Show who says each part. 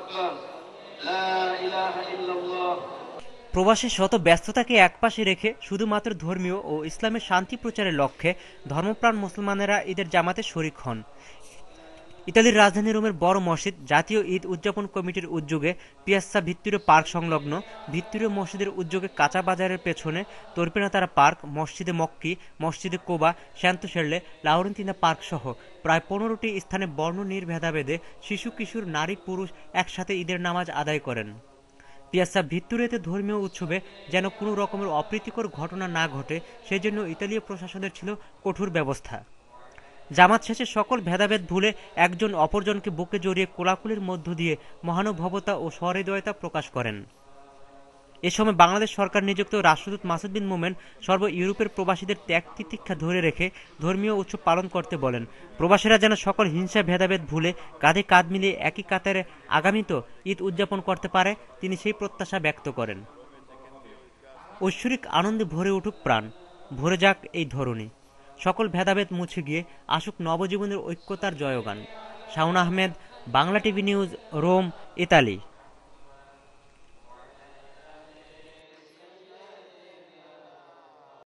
Speaker 1: আকবার, লা ইলাহা ইল্লাল্লাহ।
Speaker 2: প্রবাসের শত ব্যস্ততাকে একপাশে রেখে শুধুমাত্র ধর্মীয় ও ইসলামের শান্তি প্রচারের লক্ষ্যে ধর্মপ্রাণ মুসলমানেরা ঈদের জামাতে শরিক হন। ইতালির রাজধানী রোমের বড় মসজিদ জাতীয় ঈদ উদযাপন কমিটির উদ্যোগে পিয়াজ্জা ভিত্তিরো পার্ক সংলগ্ন ভিত্তিরো মসজিদের উদ্যোগে কাঁচা বাজারের পেছনে তর্পিনাতারা পার্ক, মসজিদে মক্কি, মসজিদে কোবা, স্যান্তো শেরলে, লাউরেন্তিনা পার্ক সহ প্রায় ১৫টি স্থানে বর্ণ নির্ভেদাভেদে শিশু কিশোর নারী পুরুষ একসাথে ঈদের নামাজ আদায় করেন। পিয়াজ্জা ভিত্তুরিয়াতে ধর্মীয় উৎসবে যেন কোনো রকমের অপ্রীতিকর ঘটনা না ঘটে সেজন্য ইতালীয় প্রশাসনের ছিল কঠোর ব্যবস্থা। জামাত শেষে সকল ভেদাভেদ ভুলে একজন অপরজনকে বুকে জড়িয়ে কোলাকুলির মধ্য দিয়ে মহানুভবতা ও সহৃদয়তা প্রকাশ করেন। এ সময় বাংলাদেশ সরকার নিযুক্ত রাষ্ট্রদূত মাসুদ বিন মোমেন সর্ব ইউরোপের প্রবাসীদের ত্যাগ তিতিক্ষা ধরে রেখে ধর্মীয় উৎসব পালন করতে বলেন। প্রবাসীরা যেন সকল হিংসা ভেদাভেদ ভুলে কাঁধে কাঁধ মিলিয়ে একই কাতারে আগামীতেও ঈদ উদযাপন করতে পারে তিনি সেই প্রত্যাশা ব্যক্ত করেন। ঐশ্বরিক আনন্দে ভরে উঠুক প্রাণ, ভরে যাক এই ধরনী, সকল ভেদাভেদ মুছে গিয়ে আসুক নবজীবনের ঐক্যতার জয়গান। Shaon Ahmed, Bangla TV news, Rome, Italy.